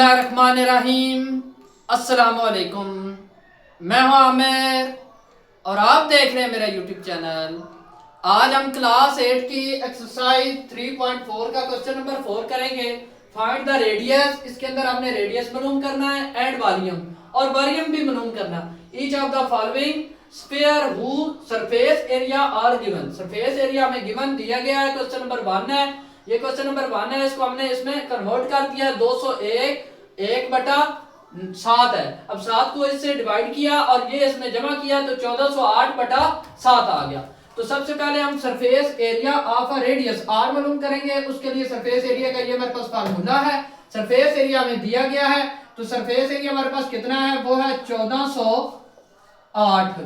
बिस्मिल्लाहिर्रहमानिर्रहीम। अस्सलामुअलैकुम। मैं हूं आमिर और आप देख रहे हैं मेरा यूट्यूब चैनल। आज हम क्लास 8 की एक्सरसाइज 3.4 का क्वेश्चन नंबर 4 करेंगे। Find the radius. इसके अंदर हमने रेडियस मालूम करना है एंड वॉल्यूम, और वॉल्यूम भी मालूम करना। Each of the following sphere who surface area are given. Surface area में गिवन दिया गया है। क्वेश्चन नंबर 1 है, ये क्वेश्चन नंबर 1 है। इसको हमने इसमें कन्वर्ट कर दिया। 201 1/7 है। अब 7 को इससे डिवाइड किया और ये इसमें जमा किया तो 1408/7 आ गया। तो सबसे पहले हम surface area of a radius r मालूम करेंगे। उसके लिए सरफेस एरिया का ये हमारे पास फार्मूला है। सरफेस एरिया में दिया गया है, तो सरफेस एरिया हमारे पास कितना है, वो है 1408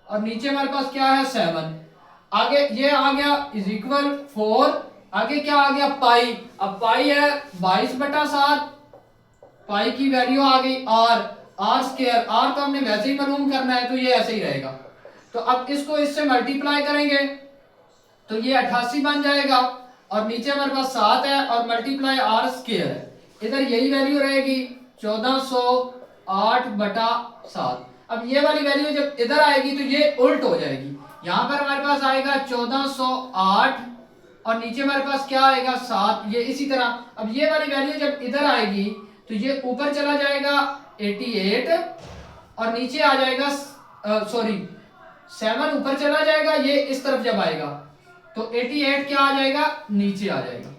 और नीचे हमारे पास क्या है 7। आगे ये आ गया इज इक्वल 4। आगे क्या आ गया पाई। अब पाई है 22/7। पाई की वैल्यू आ गई आर स्क्वायर। आर तो हमने वैसे ही मालूम करना है तो ये ऐसे ही रहेगा। तो अब इसको इससे मल्टीप्लाई करेंगे तो ये 88 बन जाएगा और नीचे हमारे पास 7 है और मल्टीप्लाई आर स्क्वायर है। इधर यही वैल्यू रहेगी 1408/7। अब ये वाली वैल्यू जब इधर आएगी तो ये उल्ट हो जाएगी। यहां पर हमारे पास आएगा 1408 और नीचे हमारे पास क्या आएगा 7। ये इसी तरह अब ये वाली वैल्यू जब इधर आएगी तो ये ऊपर चला जाएगा 88 और नीचे आ जाएगा 7 ऊपर चला जाएगा। ये इस तरफ जब आएगा तो 88 क्या आ जाएगा, नीचे आ जाएगा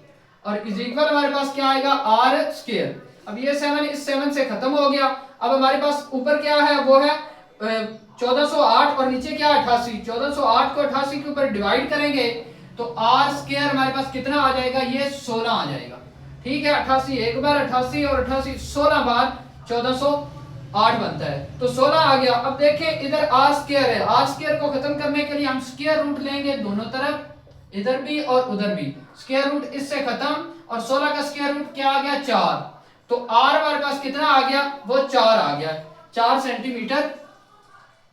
और इज इक्वल हमारे पास क्या आएगा आर स्क्वायर। अब ये 7 इस 7 से खत्म हो गया। अब हमारे पास ऊपर क्या है, वो है 1408 और नीचे क्या 88। 1408 को 88 के ऊपर डिवाइड करेंगे तो आर स्क्वायर हमारे पास कितना आ जाएगा, ये 16 आ जाएगा। ठीक है, 88 एक बार 88 और 88 16 बार 1408 बनता है तो 16 आ गया। अब देखें इधर आर स्क्वायर है। आर स्क्वायर को खत्म करने के लिए हम स्क्वायर रूट लेंगे दोनों तरफ, इधर भी और उधर भी। स्क्वायर रूट इससे खत्म और 16 का स्क्वायर रूट क्या आ गया 4। तो आर हमारे पास कितना आ गया, वो 4 आ गया, 4 सेंटीमीटर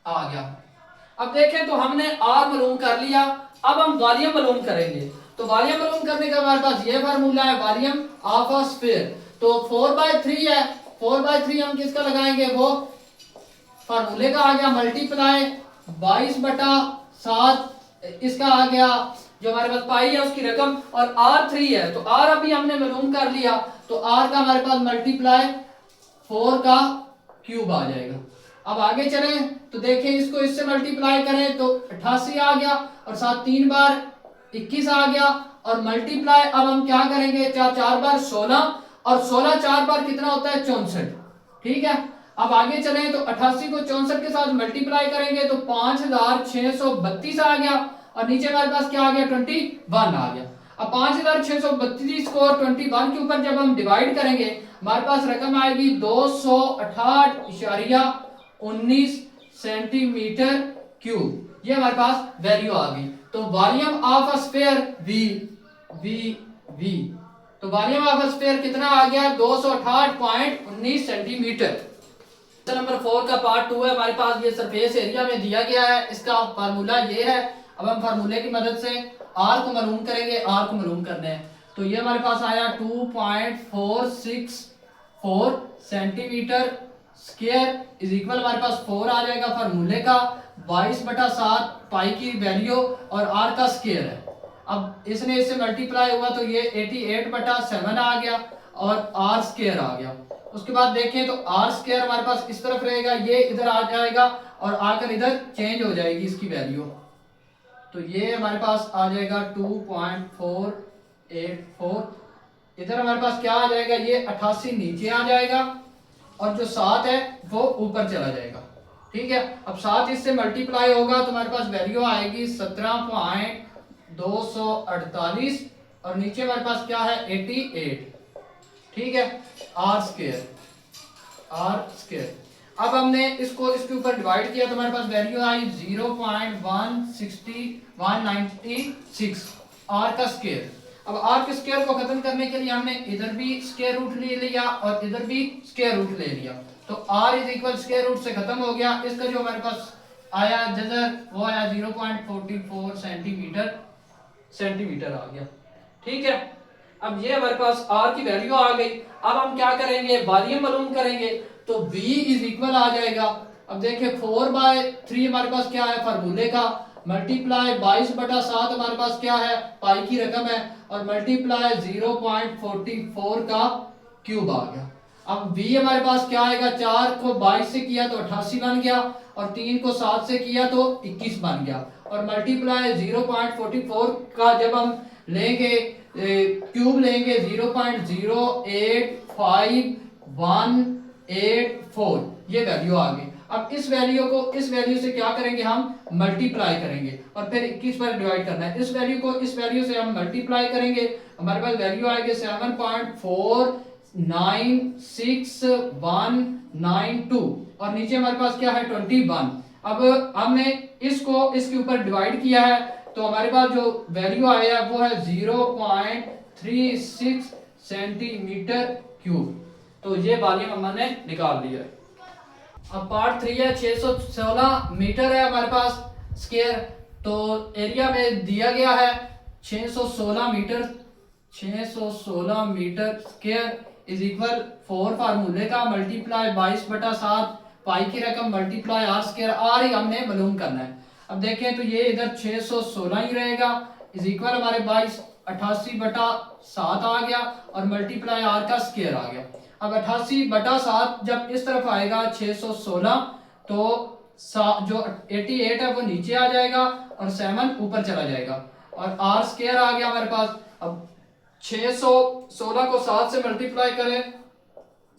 आ गया। अब देखें तो हमने आर मालूम कर लिया। अब हम वॉल्यूम मालूम करेंगे। तो वॉल्यूम मालूम करने का हमारे पास ये फार्मूला है वॉल्यूम ऑफ अ स्फीयर। तो 4/3 है। 4/3 हम किसका लगाएंगे, वो फार्मूले का आ गया मल्टीप्लाई 22/7 इसका आ गया जो हमारे पास पाई है उसकी रकम, और R3 है। तो R अभी हमने मालूम कर लिया तो R का हमारे पास मल्टीप्लाई 4 का क्यूब आ जाएगा। अब आगे चलें तो देखें इसको इससे मल्टीप्लाई करें तो 88 आ गया और 7 3 बार 21 आ गया और मल्टीप्लाई अब हम क्या करेंगे 4 बार 16 और 16 4 बार कितना होता है 64। ठीक है, अब आगे चलें तो 88 को 64 के साथ मल्टीप्लाई करेंगे तो 5632 आ गया और नीचे हमारे पास क्या आ गया 21 आ गया। अब 5632 को 21 के ऊपर जब हम डिवाइड करेंगे हमारे पास रकम आएगी 268.19 सेंटीमीटर क्यूब। ये हमारे पास वैल्यू आ गई। तो volume of a sphere we तो वॉल्यूम ऑफ अ स्फीयर कितना आ गया 268.19 सेंटीमीटर। नंबर 4 का पार्ट 2 है हमारे पास। ये सरफेस एरिया में दिया गया है, इसका फार्मूला ये है। अब हम फार्मूले की मदद से आर को मालूम करेंगे। आर को मालूम करने हैं तो ये हमारे पास आया 2.464 सेंटीमीटर स्क्वायर इज इक्वल हमारे पास 4 आ जाएगा फार्मूले का 22/7 पाई की वैल्यू और आर का स्क्वायर है। अब इसने इससे मल्टीप्लाई हुआ तो ये 88/7 आ गया और आर स्क्वायर आ गया। उसके बाद देखें तो आर स्क्वायर हमारे पास इस तरफ रहेगा, ये इधर आ जाएगा और आकर इधर चेंज हो जाएगी इसकी वैल्यू। तो ये हमारे पास आ जाएगा 2.484। इधर हमारे पास क्या आ जाएगा, ये 88 नीचे आ जाएगा और जो 7 है वो ऊपर चला जाएगा। ठीक है, अब 7 इससे मल्टीप्लाई होगा तो हमारे पास वैल्यू आएगी 17.248 और नीचे हमारे पास क्या है 88। ठीक है, आर स्क्वायर। अब हमने इसको इसके ऊपर डिवाइड किया तो हमारे पास वैल्यू आई 0.196 आर का स्क्वायर। अब आर के स्क्वायर को खत्म करने के लिए हमने इधर भी स्क्वायर रूट ले लिया और इधर भी स्क्वायर रूट ले लिया तो r is equal square root से खत्म हो गया। इसका जो हमारे पास आया जजर वो आया 0.44 सेंटीमीटर आ गया। ठीक है, अब ये हमारे पास R की वैल्यू आ गई। अब हम क्या करेंगे, वॉल्यूम मालूम करेंगे, तो V इज इक्वल आ जाएगा। अब देखिए 4/3 हमारे पास क्या है फार्मूले का, मल्टीप्लाई 22/7 हमारे पास क्या है, पाई की रकम है, और मल्टीप्लाई 0.44 का क्यूब आ गया। अब v हमारे पास क्या आएगा, 4 को 22 से किया तो 88 बन गया, और 3 को 7 से किया तो 21 बन गया, और मल्टीप्लाई 0.44 का जब हम लेंगे क्यूब लेंगे 0.085184, ये वैल्यू आ गई। अब इस वैल्यू को इस वैल्यू से क्या करेंगे, हम मल्टीप्लाई करेंगे और फिर 21 पर डिवाइड करना है। इस वैल्यू को इस वैल्यू से हम मल्टीप्लाई करेंगे, हमारे पास वैल्यू आएगी 7.496192, और नीचे हमारे पास क्या है 21। अब हमने इसको इसके ऊपर डिवाइड किया है, तो हमारे पास जो वैल्यू आया है वो है 0.36 सेंटीमीटर क्यूब। तो ये वॉल्यूम हमने निकाल लिया है। अब पार्ट 3 है, 616 मीटर है हमारे पास स्क्वायर, तो एरिया में दिया गया है 616 meter, 616 meter square is equal 4 फार्मूले का मल्टीप्लाई 22/7 पाई की रकम मल्टीप्लाई आर स्क्वायर, आर ही हमने मालूम करना है। अब देखें तो ये इधर 616 ही रहेगा, इज इक्वल हमारे 88/7 आ गया, और मल्टीप्लाई आर का स्क्वायर आ गया। अब 88/7 जब इस तरफ आएगा 616, तो जो 88 है वो नीचे आ जाएगा और 7 ऊपर चला जाएगा, और आर स्क्वायर आ गया हमारे पास। अब 616 को 7 से मल्टीप्लाई करें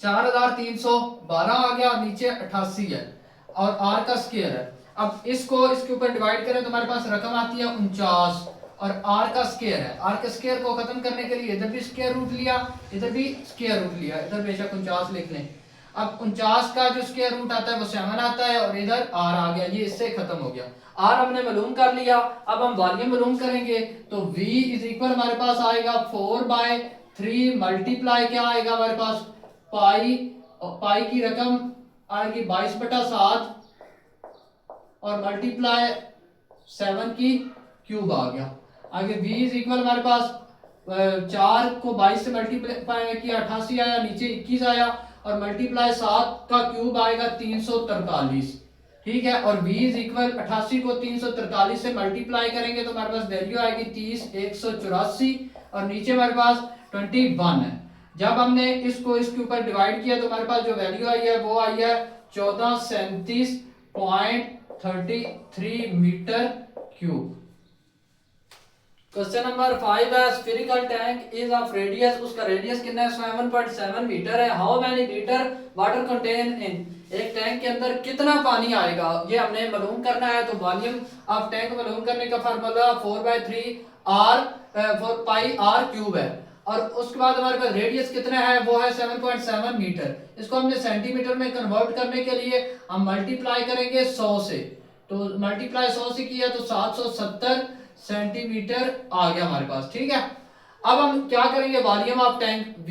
4312 आ गया, और नीचे 88 है, और आर का स्क्वायर है। अब इसको इसके ऊपर डिवाइड करें तो हमारे पास रकम आती है 49, और आर का स्क्वायर है। आर के स्क्वायर को खत्म करने के लिए इधर भी स्क्वायर रूट लिया, इधर भी स्क्वायर रूट लिया, इधर बेशक 49 लिख लें। अब 49 का जो स्क्वायर रूट आता है वो 7 आता है, और इधर आर आ गया, ये इससे खत्म हो गया। आर हमने मालूम कर लिया। अब हम वॉल्यूम मालूम करेंगे, तो v इज इक्वल हमारे पास आएगा 4/3 मल्टीप्लाई क्या आएगा हमारे पास, पाई, और पाई की रकम आएगी 22/7, और मल्टीप्लाई 7 की क्यूब आ गया। आगे v इज इक्वल हमारे पास 4 को 22 से मल्टीप्लाई किया 88 आया, नीचे 21 आया, और मल्टीप्लाई 7 का क्यूब आएगा 343, ठीक है। और v इज इक्वल 88 को 343 से मल्टीप्लाई करेंगे तो हमारे पास वैल्यू आएगी 30,184, और नीचे हमारे पास 21 है। जब हमने इसको इसके ऊपर डिवाइड किया तो हमारे पास जो वैल्यू आई है वो आई है 1437.33 मीटर क्यूब। क्वेश्चन नंबर 5 है, spherical tank is of radius, उसका रेडियस कितना है 7.7 मीटर है। How many litre water contain in, एक टैंक के अंदर कितना पानी आएगा ये हमने मालूम करना है। तो वॉल्यूम ऑफ टैंक मालूम करने का फार्मूला 4/3 r 4 पाई r क्यूब है, और उसके बाद हमारे पास रेडियस कितना है वो है 7.7 मीटर। इसको हमने सेंटीमीटर में कन्वर्ट करने के लिए हम मल्टीप्लाई करेंगे 100 से, तो मल्टीप्लाई 100 से किया तो 770 सेंटीमीटर आ गया हमारे पास, ठीक है। अब हम क्या करेंगे, वॉल्यूम ऑफ टैंक v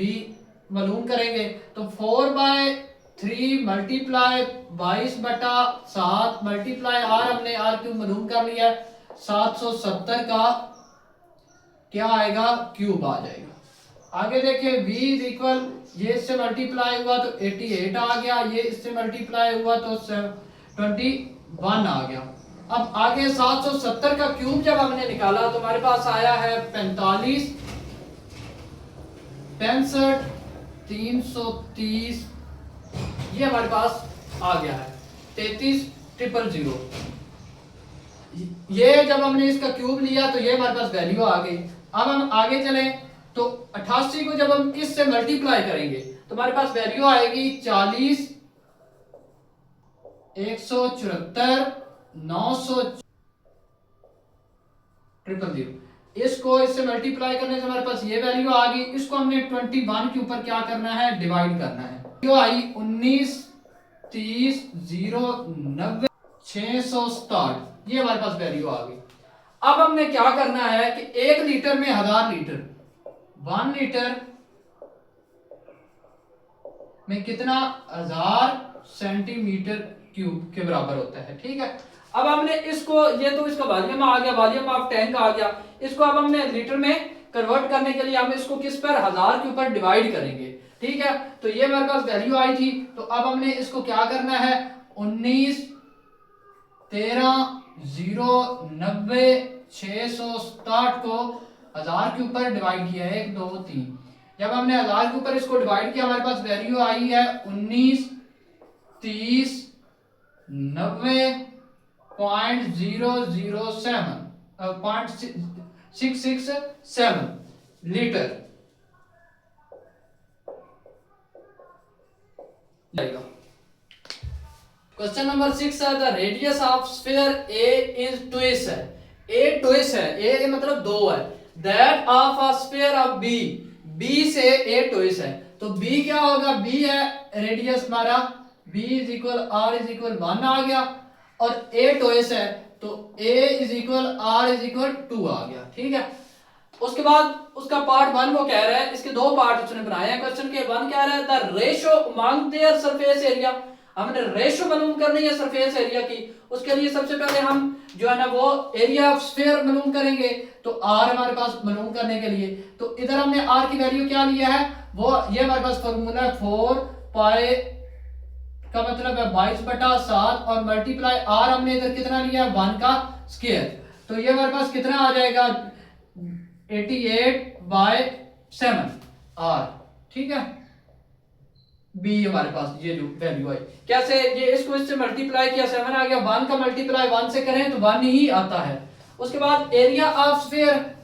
मालूम करेंगे, तो 4/3 मल्टीप्लाई 22/7 मल्टीप्लाई r, हमने r क्यूब मालूम कर लिया है, 770 का क्या आएगा क्यूब आ जाएगा। आगे देखिए v इज इक्वल, ये इससे मल्टीप्लाई हुआ तो 88 आ गया, ये इससे मल्टीप्लाई हुआ तो 21 आ गया। अब आगे 770 का क्यूब जब हमने निकाला तो हमारे पास आया है 45 65 330, ये हमारे पास आ गया है 33,000। ये जब हमने इसका क्यूब लिया तो ये हमारे पास वैल्यू आ गई। अब हम आगे चलें तो 88 को जब हम इससे मल्टीप्लाई करेंगे तो हमारे पास वैल्यू आएगी 40 174 900 000। इसको इससे मल्टीप्लाई करने से हमारे पास ये वैल्यू आ गई। इसको हमने 21 के ऊपर क्या करना है, डिवाइड करना है। जो आई 19 30 0 90 667, ये हमारे पास वैल्यू आ गई। अब हमने क्या करना है कि 1 लीटर में 1000 लीटर, 1 लीटर में कितना 1000 सेंटीमीटर क्यूब के बराबर होता है, ठीक है। अब हमने इसको, ये तो इसका वॉल्यूम आ गया, वॉल्यूम ऑफ टैंक आ गया, इसको अब हमने लीटर में कन्वर्ट करने के लिए हम इसको किस पर 1000 के ऊपर डिवाइड करेंगे। ठीक है, तो ये हमारे पास वैल्यू आई थी। तो अब हमने इसको क्या करना है, 19 13 0 90 667 को 1000 के ऊपर डिवाइड किया है, 1 2 3। जब हमने 1000 के ऊपर इसको डिवाइड किया हमारे पास वैल्यू आई है 19 30 90.007 .667 लीटर जाएगा। क्वेश्चन नंबर 6 है, the radius of sphere A is twice है, ए ट्विस है, ए मतलब 2 है, that of a sphere of B, B से ए ट्विस है। तो बी क्या होगा, बी है रेडियस हमारा, B is equal R is equal 1 आ गया, और ए ट्विस है तो A is equal R is equal 2 आ गया। ठीक है, उसके बाद उसका पार्ट 1 वो कह रहा है, इसके 2 पार्ट उसने बनाए हैं क्वेश्चन के। 1 कह रहा है the ratio among their surface area, हमने रेशो मालूम करनी है सरफेस एरिया की। उसके लिए सबसे पहले हम जो है ना वो एरिया ऑफ स्फीयर मालूम करेंगे। तो आर हमारे पास मालूम करने के लिए, तो इधर हमने आर की वैल्यू क्या लिया है, वो ये हमारे पास फॉर्मूला है 4 पाई का मतलब है 22/7 और मल्टीप्लाई आर हमने इधर कितना लिया है 1 का स्क्वायर। तो ये हमारे पास कितना आ जाएगा 88/7 आर। ठीक है, बी हमारे पास ये जो वैल्यू आई, कैसे ये इसको इससे मल्टीप्लाई किया 7 आ गया, 1 का मल्टीप्लाई 1 से करें तो 1 ही आता है। उसके बाद एरिया ऑफ स्फीयर,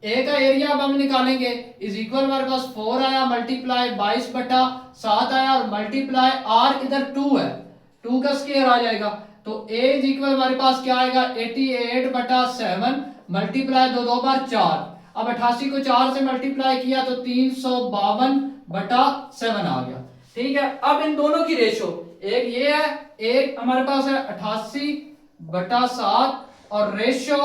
ए का एरिया अब हम निकालेंगे, इज इक्वल हमारे पास 4 आया मल्टीप्लाई 22/7 आया और मल्टीप्लाई आर इधर 2 है, 2 का स्क्वायर आ जाएगा। तो ए इज इक्वल हमारे पास क्या आएगा 88/7 मल्टीप्लाई 2 बार 4। अब 88 को 4 से मल्टीप्लाई किया तो 352/7 आ गया। ठीक है, अब इन दोनों की रेशो, एक ये है, एक हमारे पास है 88/7 और रेशो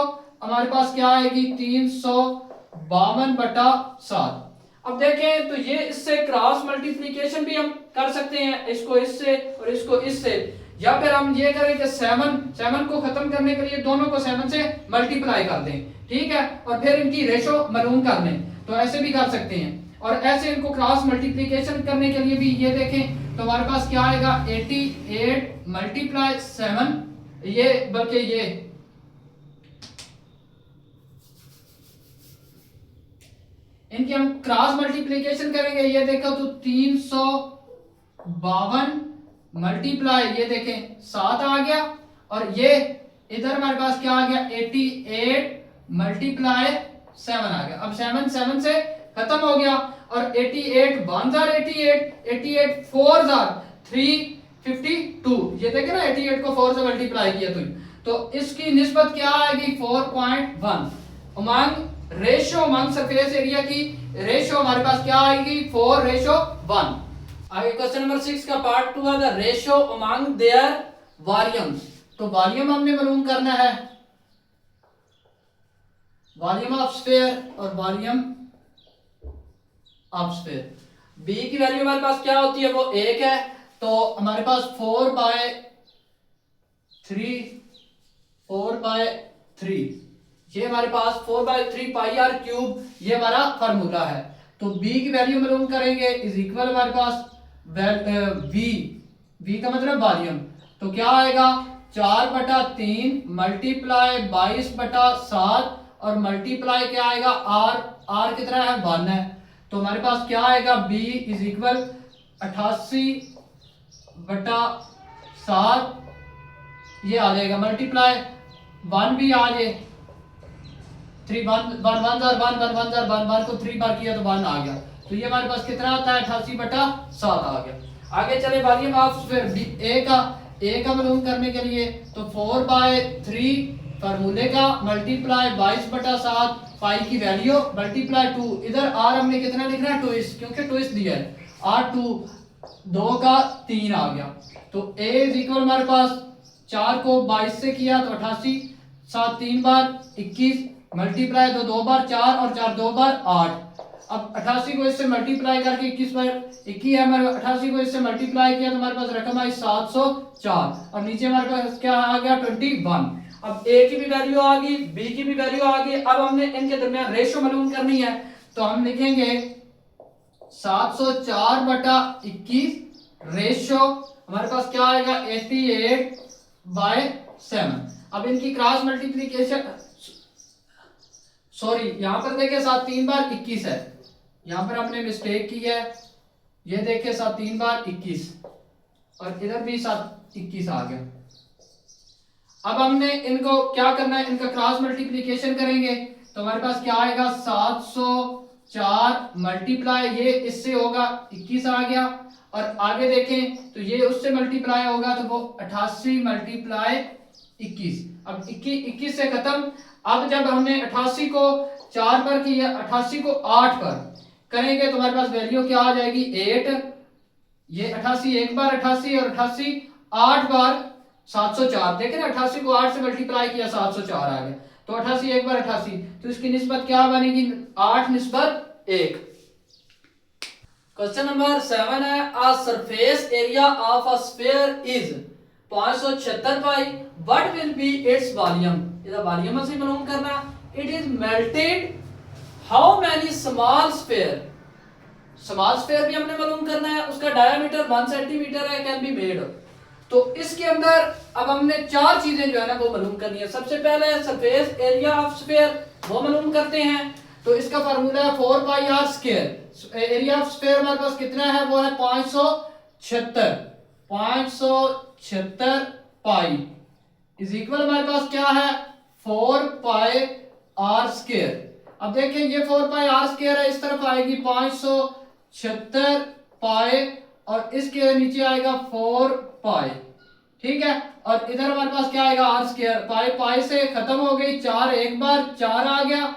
हमारे पास क्या आएगी 352/7। अब देखें तो ये इससे क्रॉस मल्टीप्लिकेशन भी हम कर सकते हैं, इसको इससे और इसको इससे, या फिर हम ये करें कि 7 को खत्म करने के लिए दोनों को 7 से मल्टीप्लाई कर दें। ठीक है, और फिर इनकी रेशो मालूम कर लें, तो ऐसे भी कर सकते हैं। और ऐसे इनको क्रॉस मल्टीप्लिकेशन करने के लिए भी ये देखें तो हमारे पास क्या आएगा 88 मल्टीप्लाई 7, ये बल्कि ये इनकी हम क्रॉस मल्टीप्लिकेशन करेंगे, ये देखो तो 352 मल्टीप्लाई ये देखें 7 आ गया, और ये इधर हमारे पास क्या आ गया 88 मल्टीप्लाई 7 आ गया। अब 7 से खत्म हो गया, और 88 1 जार 88 4 जार 352, ये देखे ना 88 को 4 से मल्टीप्लाई किया तो इसकी निस्बत क्या आएगी 4.1। Among ratio among surface area की रेशो हमारे पास क्या आएगी 4:1। आगे क्वेश्चन नंबर 6 का पार्ट 2 है the ratio among their volumes. तो वॉल्यूम हमने मालूम करना है, वॉल्यूम ऑफ स्फीयर और वॉल्यूम ऑफ स्फीयर। बी की वैल्यू हमारे पास क्या होती है, वो 1 है, तो हमारे पास 4/3 ये हमारे पास 4/3 पाई आर क्यूब, ये हमारा फार्मूला है। तो बी की वैल्यू मालूम करेंगे इज इक्वल हमारे पास वी का मतलब वॉल्यूम, तो क्या आएगा 4/3 मल्टीप्लाई 22/7 और मल्टीप्लाई क्या आएगा आर कितना है 1 है। तो हमारे पास क्या आएगा बी इज इक्वल 88/7 ये आ जाएगा, मल्टीप्लाई 1 भी आ जाए 3 1 1 जार 1 1 जार 1 को 3 बार किया तो 1 आ गया। तो ये हमारे पास कितना आता है 88/7 आ गया। आगे चले वॉल्यूम ऑफ स्फीयर ए का मालूम करने के लिए, तो 4/3 फार्मूले का मल्टीप्लाई 22/7 पाई की वैल्यू मल्टीप्लाई 2, इधर आर हमने कितना लिखना है ट्विस्ट, क्योंकि ट्विस्ट दिया है R2 2 का 3 आ गया। तो A इज इक्वल हमारे पास 4 को 22 से किया तो 88, 7 3 बार 21 मल्टीप्लाई 2 बार 4 और 4 2 बार 8। अब 88 को इससे मल्टीप्लाई करके 21 बार 21 है हमारे, 88 को इससे मल्टीप्लाई किया तो हमारे पास रकम आई 704 और नीचे हमारे पास क्या आ गया 21। अब ए की भी वैल्यू आ गई, बी की भी वैल्यू आ गई। अब हमने इनके दरमियान रेशो मालूम करनी है, तो हम लिखेंगे 704 बटा 21 रेशो हमारे पास क्या आएगा 88/7। अब इनकी क्रॉस मल्टीप्लीकेशन, सॉरी यहां पर देखिए 7 3 बार 21 है, यहां पर हमने मिस्टेक की है। ये देखिए 7 3 बार 21 और इधर भी 7 21 आ गया। अब हमने इनको क्या करना है, इनका क्रॉस मल्टीप्लीकेशन करेंगे तो हमारे पास क्या आएगा 704 मल्टीप्लाई ये इससे होगा 21 आ गया, और आगे देखें तो ये उससे मल्टीप्लाई होगा तो वो 88 मल्टीप्लाई 21। अब 21 से खत्म। अब जब हमने 88 को 4 पर किया, 88 को 8 पर करेंगे तो हमारे पास वैल्यू क्या आ जाएगी 8। ये 88 एक बार 88 और 88 8 बार 704। देखें ना 88 को 8 से मल्टीप्लाई किया 704 आ गया, तो 88 एक बार 88, तो इसकी निस्बत क्या बनेगी 8 निस्बत 1। क्वेश्चन नंबर 7 है, a surface area of a sphere is 576 pi, what will be its volume. इसका वॉल्यूम से मालूम करना। It is melted how many small sphere, small sphere भी हमने मालूम करना है, उसका डायमीटर 1 सेंटीमीटर है, कैन बी मेड। तो इसके अंदर अब हमने 4 चीजें जो है ना वो मालूम करनी है। सबसे पहले सरफेस एरिया ऑफ स्फीयर वो मालूम करते हैं, तो इसका फार्मूला है 4 pi R square. Area of sphere हमारे पास कितना है, वो है 576 पाई इज इक्वल हमारे पास क्या है 4 पाई आर स्क्वायर। अब देखें ये 4 पाई आर स्क्वायर है, इस तरफ आएगी 576 पाई और इसके नीचे आएगा 4 पाई, ठीक है। और इधर हमारे पास क्या आएगा आर स्क्वायर। पाई पाई से खत्म हो गई, 4 एक बार 4 आ गया,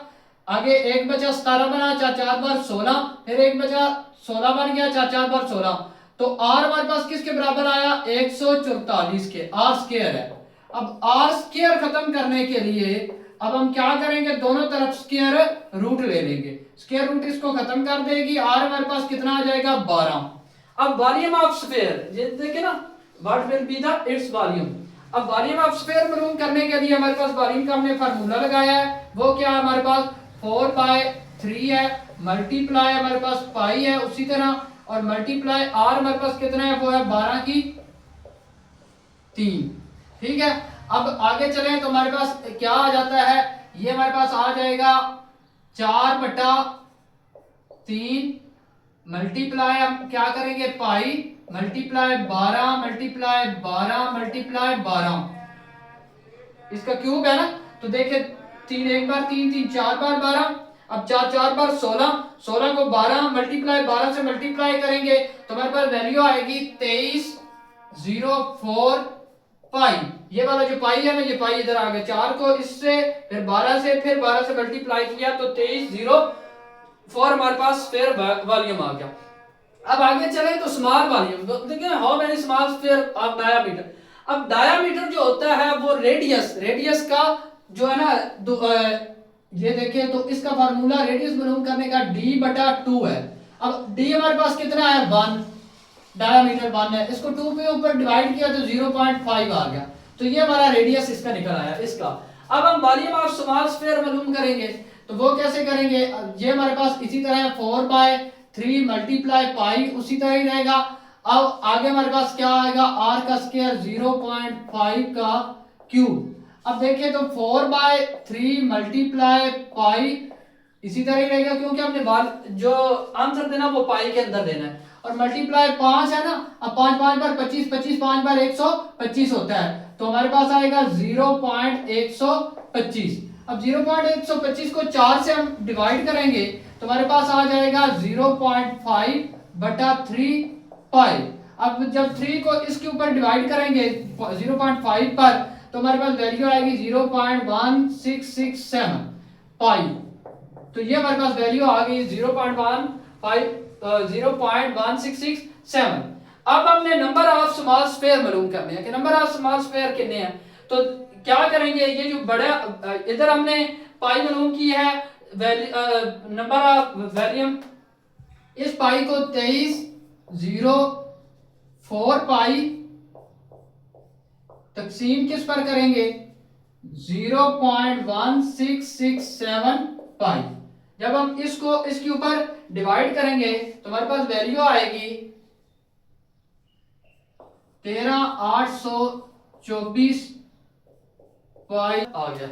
आगे एक बचा 17 बना, 4 4 बार 16, फिर एक बचा 16 बन गया, 4 4 बार 16। तो आर हमारे पास किसके बराबर आया 144 के, आर स्क्वायर है। अब आर स्क्वायर खत्म करने के लिए अब हम क्या करेंगे, दोनों तरफ स्क्वायर रूट ले लेंगे, स्क्वायर रूट इसको खत्म कर देगी। आर हमारे पास कितना आ जाएगा 12। अब वॉल्यूम ऑफ स्फीयर ये देखिए ना, what will be the its volume. अब वॉल्यूम ऑफ स्फीयर मालूम करने के लिए हमारे पास वॉल्यूम का हमने फार्मूला लगाया है, वो क्या है हमारे पास 4/3 है, मल्टीप्लाई हमारे पास पाई है उसी तरह, और मल्टीप्लाई आर हमारे पास कितना है वो है 12 की 3, ठीक है। अब आगे चले तो हमारे पास क्या आ जाता है, ये हमारे पास आ जाएगा 4/3 मल्टीप्लाई हम क्या करेंगे पाई मल्टीप्लाई 12 मल्टीप्लाई 12 मल्टीप्लाई 12, इसका क्यूब है ना। तो देखिए 3 एक बार 3 3 4 बार 12, अब 4 4 बार 16, 16 को 12 मल्टीप्लाई 12 से मल्टीप्लाई करेंगे तो हमारे पास वैल्यू आएगी 2304 पाई। ये वाला जो पाई है ना, ये पाई इधर आ गया, 4 को इससे फिर 12 से फिर 12 से मल्टीप्लाई किया तो 2304 हमारे पास फिर वॉल्यूम आ गया। अब आगे चले तो स्मॉल वॉल्यूम, तो देखिए how many small sphere of diameter. अब डायामीटर जो होता है वो रेडियस, रेडियस का जो है ना ये देखिए तो इसका फार्मूला रेडियस मालूम करने का d/2 है। अब d हमारे पास कितना है 1, डायामीटर 1 है, इसको 2 के ऊपर डिवाइड किया तो 0.5 आ गया, तो ये हमारा रेडियस इसका निकल आया इसका। अब हम वॉल्यूम ऑफ स्मॉल स्फीयर मालूम करेंगे, तो वो कैसे करेंगे, ये हमारे पास इसी तरह 4/3 मल्टीप्लाई पाई उसी तरह ही रहेगा। अब आगे हमारे पास क्या आएगा आर का स्क्वायर 0.5 का क्यूब। अब देखिए तो 4/3 मल्टीप्लाई पाई इसी तरह ही रहेगा, क्योंकि हमने जो आंसर देना वो पाई के अंदर देना है, और मल्टीप्लाई 5 है ना, अब 5 5 बार 25, 25 5 बार 125 होता है, तो हमारे पास आएगा 0.125। अब 0.125 को 4 से हम डिवाइड करेंगे तो हमारे पास आ जाएगा 0.5/3 पाई। अब जब 3 को इसके ऊपर डिवाइड करेंगे 0.5 पर तो हमारे पास वैल्यू आएगी 0.1667 पाई। तो ये हमारे पास वैल्यू आ गई 0.1667। अब हमने नंबर ऑफ स्मॉल स्फीयर मालूम करने हैं कि नंबर ऑफ स्मॉल स्फीयर कितने हैं। तो क्या करेंगे, ये जो बड़ा इधर हमने पाई मालूम की है, नंबर ऑफ वॉल्यूम, इस पाई को 2304 पाई तकसीम किस पर करेंगे 0.1667 पाई। जब हम इसको इसके ऊपर डिवाइड करेंगे तो हमारे पास वैल्यू आएगी 13,824 पाई आ गया।